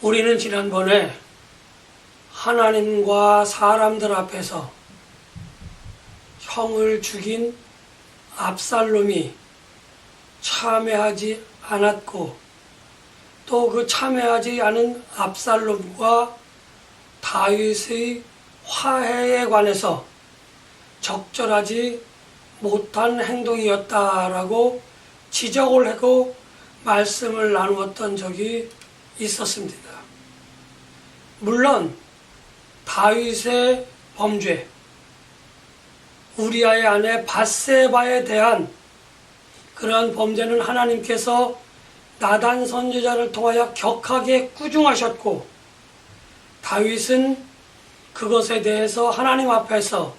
우리는 지난번에 하나님과 사람들 앞에서 형을 죽인 압살롬이 참회하지 않았고, 또 그 참회하지 않은 압살롬과 다윗의 화해에 관해서 적절하지 못한 행동이었다라고 지적을 하고 말씀을 나누었던 적이 있었습니다. 물론 다윗의 범죄, 우리아의 아내 밧세바에 대한 그러한 범죄는 하나님께서 나단 선지자를 통하여 격하게 꾸중하셨고, 다윗은 그것에 대해서 하나님 앞에서,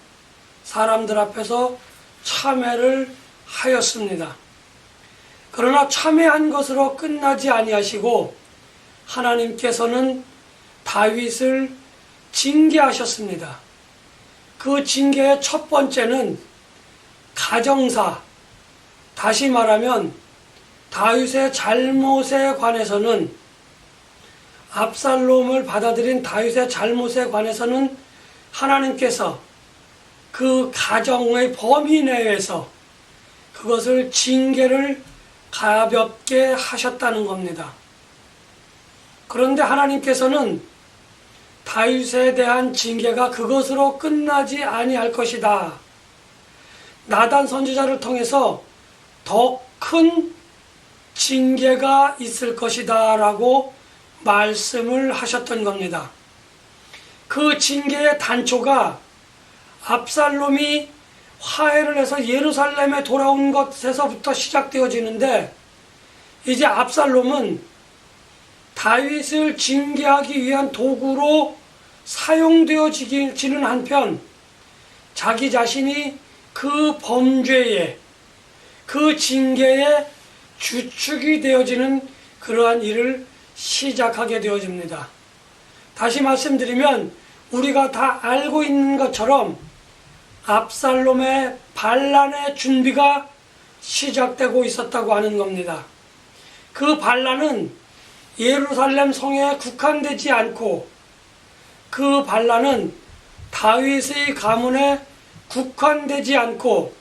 사람들 앞에서 참회를 하였습니다. 그러나 참회한 것으로 끝나지 아니하시고 하나님께서는 다윗을 징계하셨습니다. 그 징계의 첫 번째는 가정사, 다시 말하면 다윗의 잘못에 관해서는, 압살롬을 받아들인 다윗의 잘못에 관해서는 하나님께서 그 가정의 범위 내에서 그것을 징계를 가볍게 하셨다는 겁니다. 그런데 하나님께서는 다윗에 대한 징계가 그것으로 끝나지 아니할 것이다, 나단 선지자를 통해서 더 큰 징계가 있을 것이다 라고 말씀을 하셨던 겁니다. 그 징계의 단초가 압살롬이 화해를 해서 예루살렘에 돌아온 것에서부터 시작되어지는데, 이제 압살롬은 다윗을 징계하기 위한 도구로 사용되어지는 한편, 자기 자신이 그 범죄에, 그 징계에 주축이 되어지는 그러한 일을 시작하게 되어집니다. 다시 말씀드리면 우리가 다 알고 있는 것처럼 압살롬의 반란의 준비가 시작되고 있었다고 하는 겁니다. 그 반란은 예루살렘 성에 국한되지 않고, 그 반란은 다윗의 가문에 국한되지 않고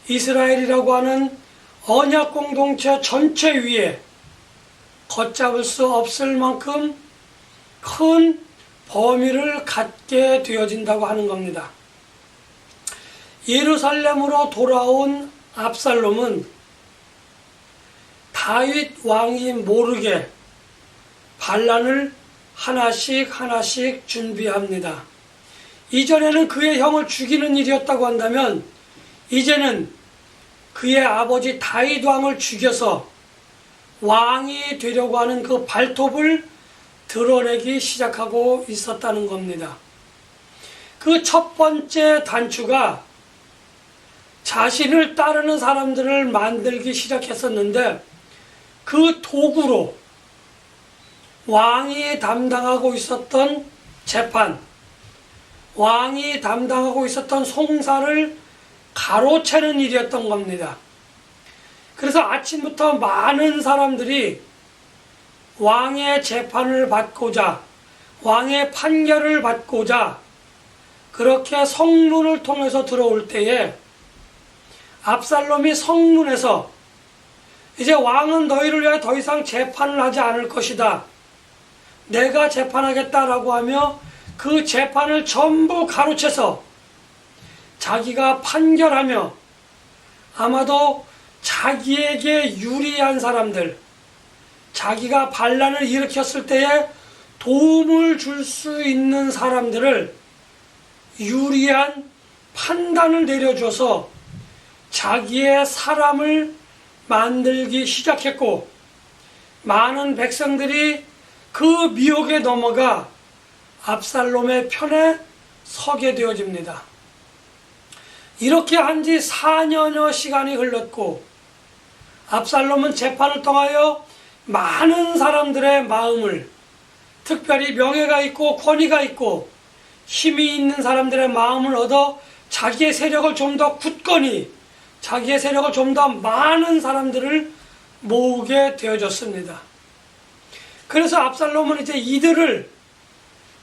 이스라엘이라고 하는 언약 공동체 전체 위에 걷잡을 수 없을 만큼 큰 범위를 갖게 되어진다고 하는 겁니다. 예루살렘으로 돌아온 압살롬은 다윗 왕이 모르게 반란을 하나씩 준비합니다. 이전에는 그의 형을 죽이는 일이었다고 한다면, 이제는 그의 아버지 다윗 왕을 죽여서 왕이 되려고 하는 그 발톱을 드러내기 시작하고 있었다는 겁니다. 그 첫 번째 단추가 자신을 따르는 사람들을 만들기 시작했었는데, 그 도구로 왕이 담당하고 있었던 재판, 왕이 담당하고 있었던 송사를 가로채는 일이었던 겁니다. 그래서 아침부터 많은 사람들이 왕의 재판을 받고자, 왕의 판결을 받고자 그렇게 성문을 통해서 들어올 때에, 압살롬이 성문에서 이제 왕은 너희를 위해 더 이상 재판을 하지 않을 것이다, 내가 재판하겠다라고 하며 그 재판을 전부 가로채서 자기가 판결하며 아마도 자기에게 유리한 사람들, 자기가 반란을 일으켰을 때에 도움을 줄 수 있는 사람들을 유리한 판단을 내려줘서 자기의 사람을 만들기 시작했고, 많은 백성들이 그 미혹에 넘어가 압살롬의 편에 서게 되어집니다. 이렇게 한 지 4년여 시간이 흘렀고, 압살롬은 재판을 통하여 많은 사람들의 마음을, 특별히 명예가 있고 권위가 있고 힘이 있는 사람들의 마음을 얻어 자기의 세력을 좀 더 굳건히, 자기의 세력을 좀 더 많은 사람들을 모으게 되어졌습니다. 그래서 압살롬은 이제 이들을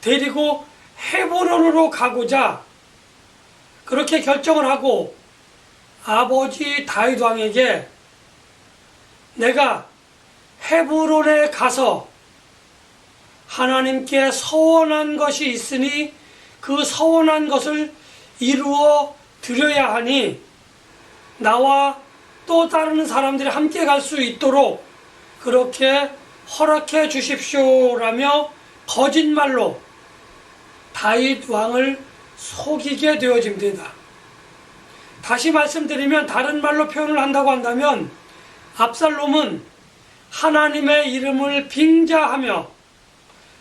데리고 헤브론으로 가고자 그렇게 결정을 하고 아버지 다윗 왕에게 내가 헤브론에 가서 하나님께 서원한 것이 있으니 그 서원한 것을 이루어 드려야 하니 나와 또 다른 사람들이 함께 갈 수 있도록 그렇게 허락해 주십시오라며 거짓말로 다윗 왕을 속이게 되어집니다. 다시 말씀드리면 다른 말로 표현을 한다고 한다면 압살롬은 하나님의 이름을 빙자하며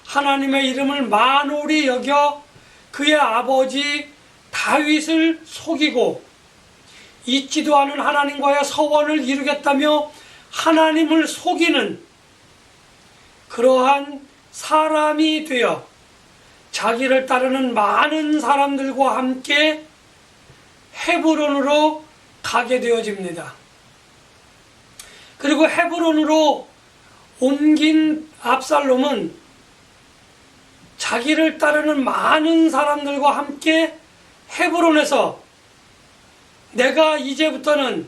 하나님의 이름을 만홀히 여겨 그의 아버지 다윗을 속이고 잊지도 않은 하나님과의 서원을 이루겠다며 하나님을 속이는 그러한 사람이 되어 자기를 따르는 많은 사람들과 함께 헤브론으로 가게 되어집니다. 그리고 헤브론으로 옮긴 압살롬은 자기를 따르는 많은 사람들과 함께 헤브론에서 내가 이제부터는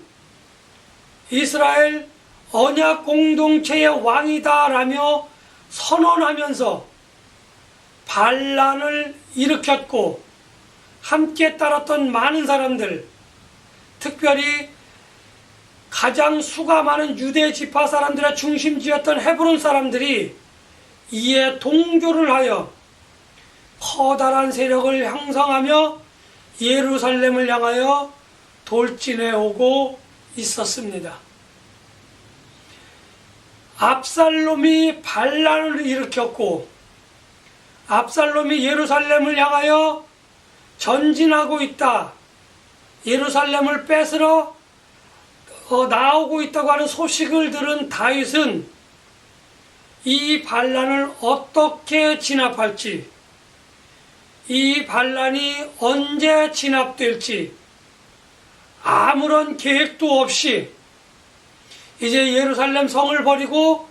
이스라엘 언약 공동체의 왕이다 라며 선언하면서 반란을 일으켰고 함께 따랐던 많은 사람들, 특별히 가장 수가 많은 유대 지파 사람들의 중심지였던 헤브론 사람들이 이에 동조를 하여 커다란 세력을 형성하며 예루살렘을 향하여 돌진해 오고 있었습니다. 압살롬이 반란을 일으켰고 압살롬이 예루살렘을 향하여 전진하고 있다, 예루살렘을 뺏으러 나오고 있다고 하는 소식을 들은 다윗은 이 반란을 어떻게 진압할지, 이 반란이 언제 진압될지 아무런 계획도 없이 이제 예루살렘 성을 버리고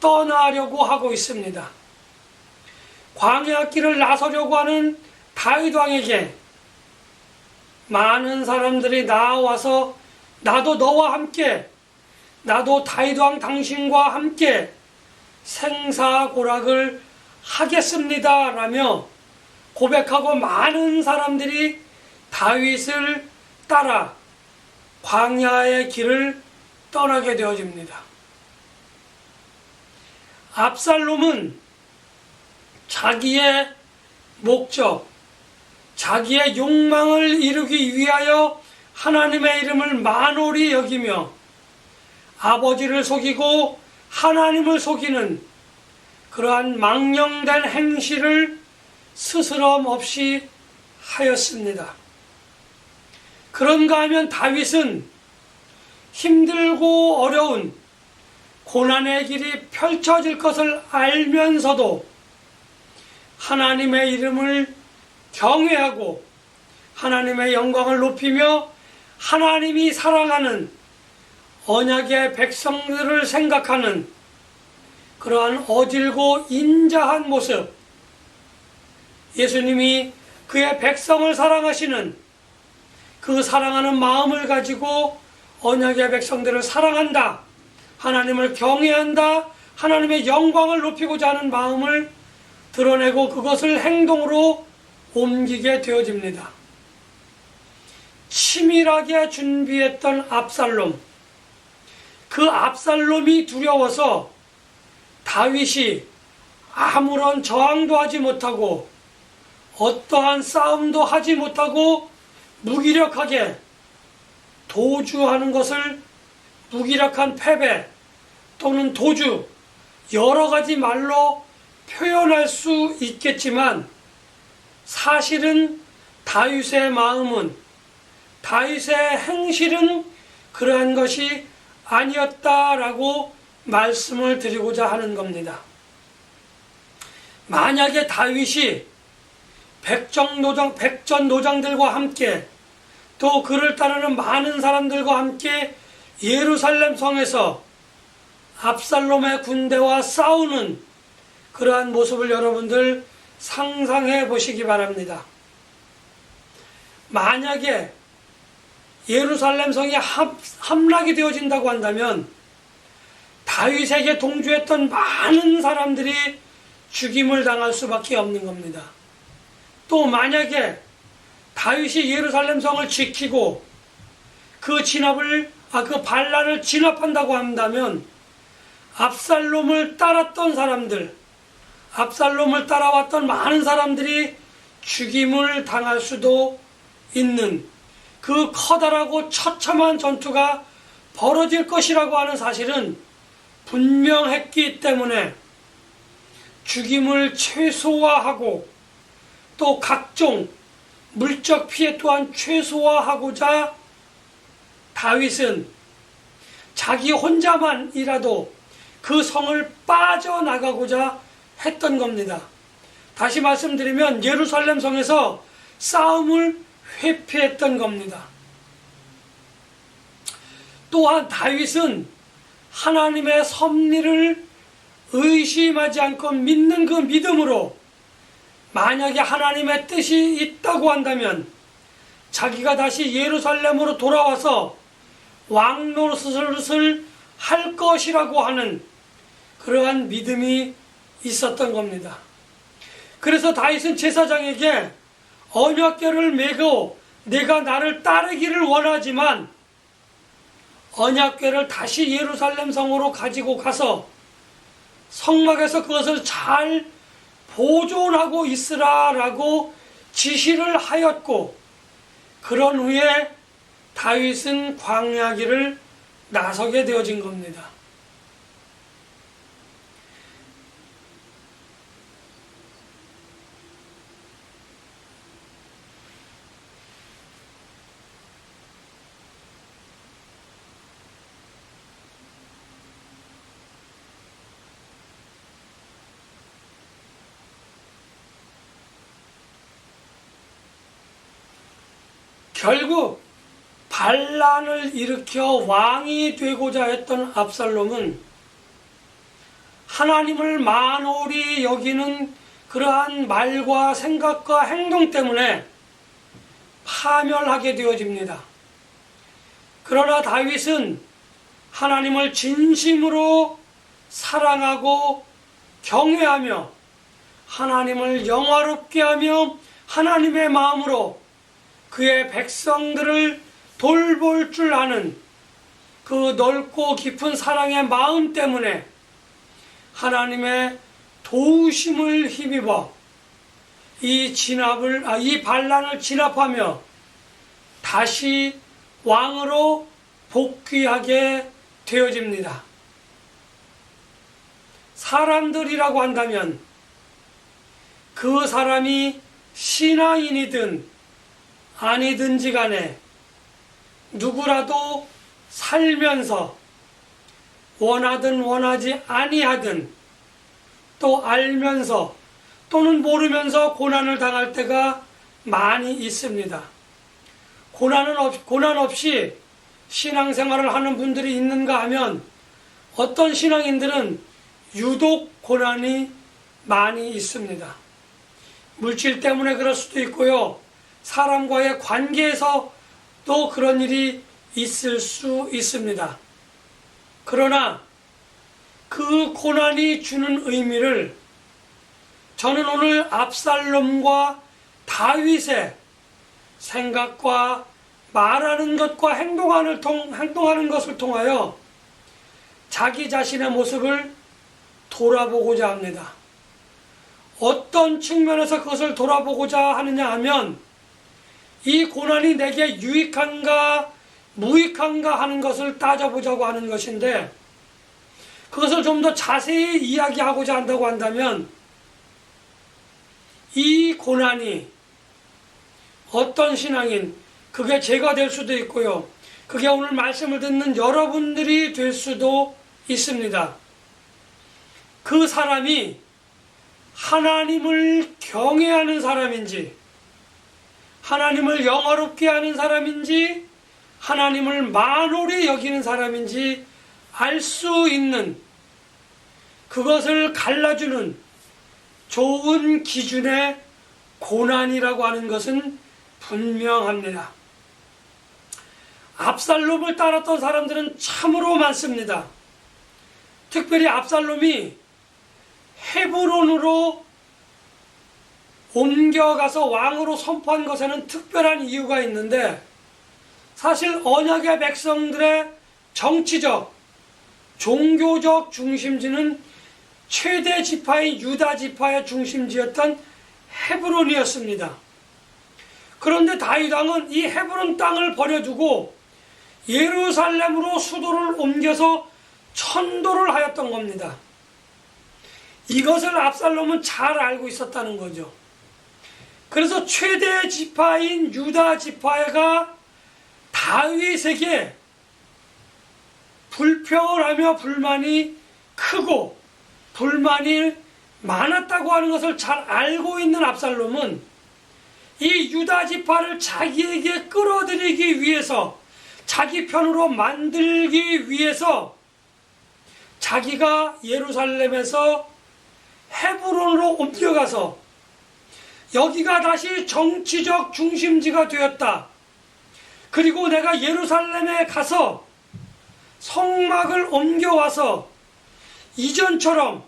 떠나려고 하고 있습니다. 광야 길을 나서려고 하는 다윗 왕에게 많은 사람들이 나와서 나도 너와 함께, 나도 다윗 왕 당신과 함께 생사고락을 하겠습니다 라며 고백하고 많은 사람들이 다윗을 따라 광야의 길을 떠나게 되어집니다. 압살롬은 자기의 목적, 자기의 욕망을 이루기 위하여 하나님의 이름을 만홀히 여기며 아버지를 속이고 하나님을 속이는 그러한 망령된 행실을 스스럼 없이 하였습니다. 그런가 하면 다윗은 힘들고 어려운 고난의 길이 펼쳐질 것을 알면서도 하나님의 이름을 경외하고 하나님의 영광을 높이며 하나님이 사랑하는 언약의 백성들을 생각하는 그러한 어질고 인자한 모습, 예수님이 그의 백성을 사랑하시는 그 사랑하는 마음을 가지고 언약의 백성들을 사랑한다, 하나님을 경외한다, 하나님의 영광을 높이고자 하는 마음을 드러내고 그것을 행동으로 옮기게 되어집니다. 치밀하게 준비했던 압살롬, 그 압살롬이 두려워서 다윗이 아무런 저항도 하지 못하고 어떠한 싸움도 하지 못하고 무기력하게 도주하는 것을 무기력한 패배 또는 도주, 여러 가지 말로 표현할 수 있겠지만 사실은 다윗의 마음은, 다윗의 행실은 그러한 것이 아니었다라고 말씀을 드리고자 하는 겁니다. 만약에 다윗이 백전노장들과 함께 또 그를 따르는 많은 사람들과 함께 예루살렘 성에서 압살롬의 군대와 싸우는 그러한 모습을 여러분들 상상해 보시기 바랍니다. 만약에 예루살렘 성이 함락이 되어진다고 한다면 다윗에게 동조했던 많은 사람들이 죽임을 당할 수밖에 없는 겁니다. 또 만약에 다윗이 예루살렘 성을 지키고 그 반란을 진압한다고 한다면 압살롬을 따랐던 사람들, 압살롬을 따라왔던 많은 사람들이 죽임을 당할 수도 있는 그 커다랗고 처참한 전투가 벌어질 것이라고 하는 사실은 분명했기 때문에 죽임을 최소화하고 또 각종 물적 피해 또한 최소화하고자 다윗은 자기 혼자만이라도 그 성을 빠져나가고자 했던 겁니다. 다시 말씀드리면 예루살렘 성에서 싸움을 회피했던 겁니다. 또한 다윗은 하나님의 섭리를 의심하지 않고 믿는 그 믿음으로 만약에 하나님의 뜻이 있다고 한다면 자기가 다시 예루살렘으로 돌아와서 왕 노릇을 할 것이라고 하는 그러한 믿음이 있었던 겁니다. 그래서 다윗은 제사장에게 언약궤를 메고 내가 나를 따르기를 원하지만 언약궤를 다시 예루살렘 성으로 가지고 가서 성막에서 그것을 잘 보존하고 있으라라고 지시를 하였고, 그런 후에 다윗은 광야길을 나서게 되어진 겁니다. 결국 반란을 일으켜 왕이 되고자 했던 압살롬은 하나님을 만홀히 여기는 그러한 말과 생각과 행동 때문에 파멸하게 되어집니다. 그러나 다윗은 하나님을 진심으로 사랑하고 경외하며 하나님을 영화롭게 하며 하나님의 마음으로 그의 백성들을 돌볼 줄 아는 그 넓고 깊은 사랑의 마음 때문에 하나님의 도우심을 힘입어 이 반란을 진압하며 다시 왕으로 복귀하게 되어집니다. 사람들이라고 한다면 그 사람이 신앙인이든 아니든지 간에 누구라도 살면서 원하든 원하지 아니하든 또 알면서 또는 모르면서 고난을 당할 때가 많이 있습니다. 고난 없이 신앙생활을 하는 분들이 있는가 하면 어떤 신앙인들은 유독 고난이 많이 있습니다. 물질 때문에 그럴 수도 있고요. 사람과의 관계에서 또 그런 일이 있을 수 있습니다. 그러나 그 고난이 주는 의미를 저는 오늘 압살롬과 다윗의 생각과 말하는 것과 행동하는 것을 통하여 자기 자신의 모습을 돌아보고자 합니다. 어떤 측면에서 그것을 돌아보고자 하느냐 하면 이 고난이 내게 유익한가 무익한가 하는 것을 따져보자고 하는 것인데, 그것을 좀 더 자세히 이야기하고자 한다고 한다면 이 고난이 어떤 신앙인, 그게 제가 될 수도 있고요, 그게 오늘 말씀을 듣는 여러분들이 될 수도 있습니다. 그 사람이 하나님을 경외하는 사람인지, 하나님을 영화롭게 하는 사람인지, 하나님을 만홀히 여기는 사람인지 알 수 있는, 그것을 갈라주는 좋은 기준의 고난이라고 하는 것은 분명합니다. 압살롬을 따랐던 사람들은 참으로 많습니다. 특별히 압살롬이 헤브론으로 옮겨가서 왕으로 선포한 것에는 특별한 이유가 있는데, 사실 언약의 백성들의 정치적, 종교적 중심지는 최대 지파인 유다 지파의 중심지였던 헤브론이었습니다. 그런데 다윗 왕은 이 헤브론 땅을 버려두고 예루살렘으로 수도를 옮겨서 천도를 하였던 겁니다. 이것을 압살롬은 잘 알고 있었다는 거죠. 그래서 최대 지파인 유다 지파가 다윗에게 불평을 하며 불만이 크고 불만이 많았다고 하는 것을 잘 알고 있는 압살롬은 이 유다 지파를 자기에게 끌어들이기 위해서, 자기 편으로 만들기 위해서 자기가 예루살렘에서 헤브론으로 옮겨가서 여기가 다시 정치적 중심지가 되었다. 그리고 내가 예루살렘에 가서 성막을 옮겨와서 이전처럼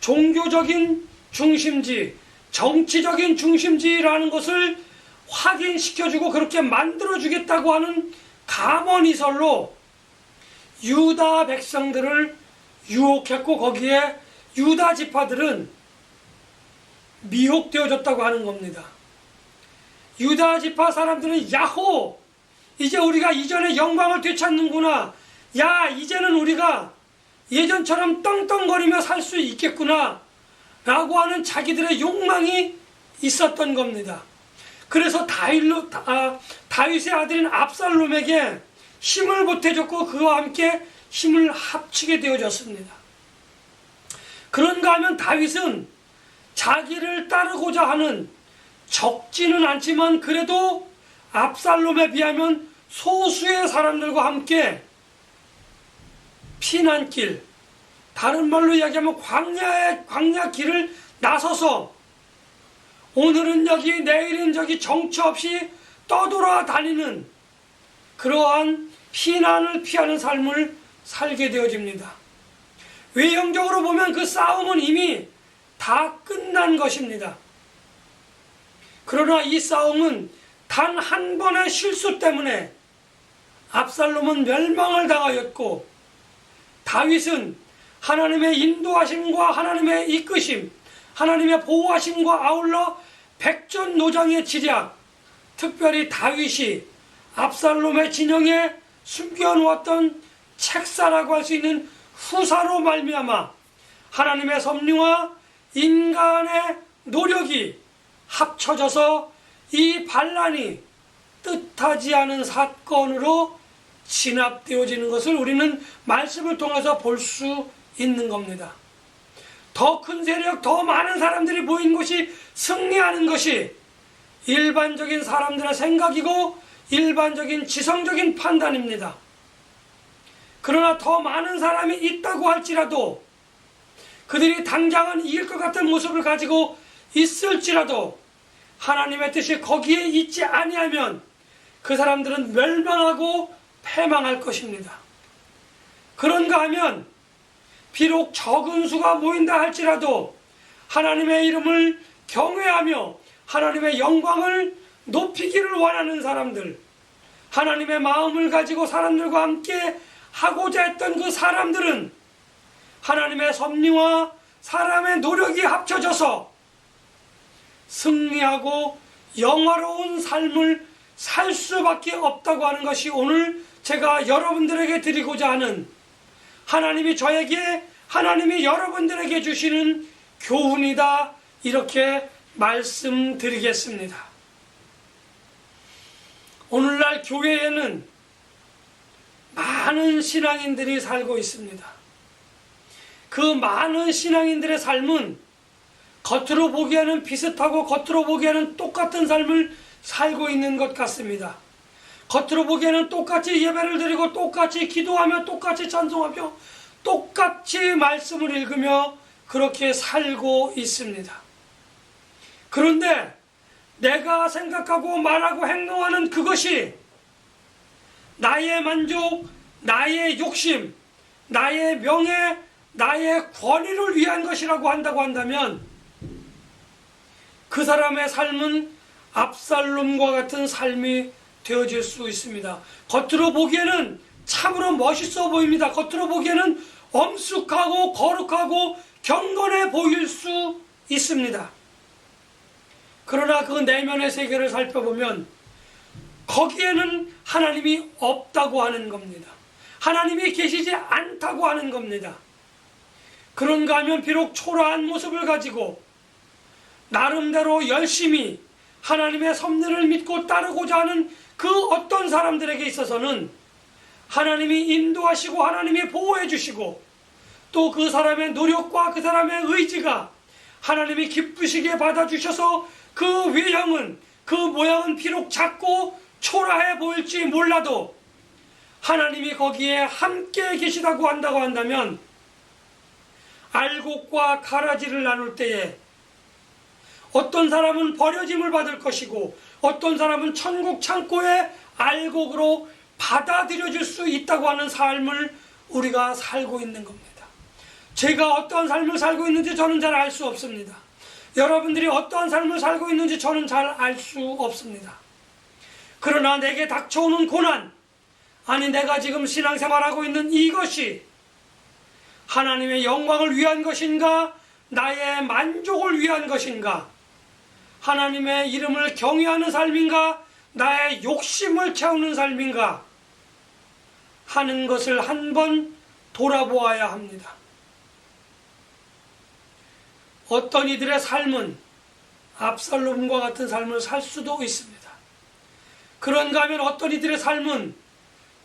종교적인 중심지, 정치적인 중심지라는 것을 확인시켜주고 그렇게 만들어주겠다고 하는 감언이설로 유다 백성들을 유혹했고, 거기에 유다 지파들은 미혹되어졌다고 하는 겁니다. 유다 지파 사람들은 야호! 이제 우리가 이전의 영광을 되찾는구나. 야, 이제는 우리가 예전처럼 떵떵거리며 살 수 있겠구나 라고 하는 자기들의 욕망이 있었던 겁니다. 그래서 다윗의 아들인 압살롬에게 힘을 보태줬고 그와 함께 힘을 합치게 되어졌습니다. 그런가 하면 다윗은 자기를 따르고자 하는, 적지는 않지만 그래도 압살롬에 비하면 소수의 사람들과 함께 피난길, 다른 말로 이야기하면 광야 길을 나서서 오늘은 여기 내일은 저기 정처 없이 떠돌아다니는 그러한 피난을 피하는 삶을 살게 되어집니다. 외형적으로 보면 그 싸움은 이미 다 끝난 것입니다. 그러나 이 싸움은 단 한 번의 실수 때문에 압살롬은 멸망을 당하였고, 다윗은 하나님의 인도하심과 하나님의 이끄심, 하나님의 보호하심과 아울러 백전노장의 지략, 특별히 다윗이 압살롬의 진영에 숨겨놓았던 책사라고 할 수 있는 후사로 말미암아 하나님의 섭리와 인간의 노력이 합쳐져서 이 반란이 뜻하지 않은 사건으로 진압되어지는 것을 우리는 말씀을 통해서 볼 수 있는 겁니다. 더 큰 세력, 더 많은 사람들이 모인 것이 승리하는 것이 일반적인 사람들의 생각이고 일반적인 지성적인 판단입니다. 그러나 더 많은 사람이 있다고 할지라도, 그들이 당장은 이길 것 같은 모습을 가지고 있을지라도 하나님의 뜻이 거기에 있지 아니하면 그 사람들은 멸망하고 패망할 것입니다. 그런가 하면 비록 적은 수가 모인다 할지라도 하나님의 이름을 경외하며 하나님의 영광을 높이기를 원하는 사람들, 하나님의 마음을 가지고 사람들과 함께 하고자 했던 그 사람들은 하나님의 섭리와 사람의 노력이 합쳐져서 승리하고 영화로운 삶을 살 수밖에 없다고 하는 것이 오늘 제가 여러분들에게 드리고자 하는, 하나님이 저에게, 하나님이 여러분들에게 주시는 교훈이다, 이렇게 말씀드리겠습니다. 오늘날 교회에는 많은 신앙인들이 살고 있습니다. 그 많은 신앙인들의 삶은 겉으로 보기에는 비슷하고 겉으로 보기에는 똑같은 삶을 살고 있는 것 같습니다. 겉으로 보기에는 똑같이 예배를 드리고 똑같이 기도하며 똑같이 찬송하며 똑같이 말씀을 읽으며 그렇게 살고 있습니다. 그런데 내가 생각하고 말하고 행동하는 그것이 나의 만족, 나의 욕심, 나의 명예, 나의 권위를 위한 것이라고 한다면 그 사람의 삶은 압살롬과 같은 삶이 되어질 수 있습니다. 겉으로 보기에는 참으로 멋있어 보입니다. 겉으로 보기에는 엄숙하고 거룩하고 경건해 보일 수 있습니다. 그러나 그 내면의 세계를 살펴보면 거기에는 하나님이 없다고 하는 겁니다. 하나님이 계시지 않다고 하는 겁니다. 그런가 하면 비록 초라한 모습을 가지고 나름대로 열심히 하나님의 섭리를 믿고 따르고자 하는 그 어떤 사람들에게 있어서는 하나님이 인도하시고 하나님이 보호해 주시고 또 그 사람의 노력과 그 사람의 의지가 하나님이 기쁘시게 받아주셔서 그 외형은, 그 모양은 비록 작고 초라해 보일지 몰라도 하나님이 거기에 함께 계시다고 한다면 알곡과 가라지를 나눌 때에 어떤 사람은 버려짐을 받을 것이고 어떤 사람은 천국 창고에 알곡으로 받아들여질 수 있다고 하는 삶을 우리가 살고 있는 겁니다. 제가 어떠한 삶을 살고 있는지 저는 잘 알 수 없습니다. 여러분들이 어떠한 삶을 살고 있는지 저는 잘 알 수 없습니다. 그러나 내게 닥쳐오는 고난, 아니 내가 지금 신앙생활하고 있는 이것이 하나님의 영광을 위한 것인가, 나의 만족을 위한 것인가, 하나님의 이름을 경외하는 삶인가, 나의 욕심을 채우는 삶인가 하는 것을 한번 돌아보아야 합니다. 어떤 이들의 삶은 압살롬과 같은 삶을 살 수도 있습니다. 그런가 하면 어떤 이들의 삶은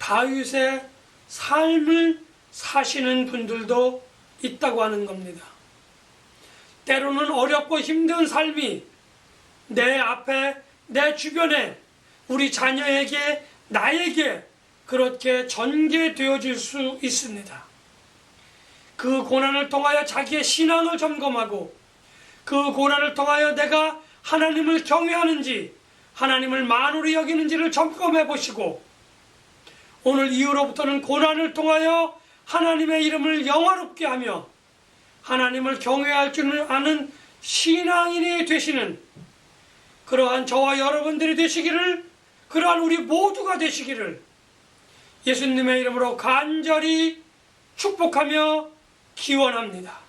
다윗의 삶을 사시는 분들도 있다고 하는 겁니다. 때로는 어렵고 힘든 삶이 내 앞에, 내 주변에, 우리 자녀에게, 나에게 그렇게 전개되어질 수 있습니다. 그 고난을 통하여 자기의 신앙을 점검하고 그 고난을 통하여 내가 하나님을 경외하는지 하나님을 만으로 여기는지를 점검해 보시고 오늘 이후로부터는 고난을 통하여 하나님의 이름을 영화롭게 하며 하나님을 경외할 줄 아는 신앙인이 되시는 그러한 저와 여러분들이 되시기를, 그러한 우리 모두가 되시기를 예수님의 이름으로 간절히 축복하며 기원합니다.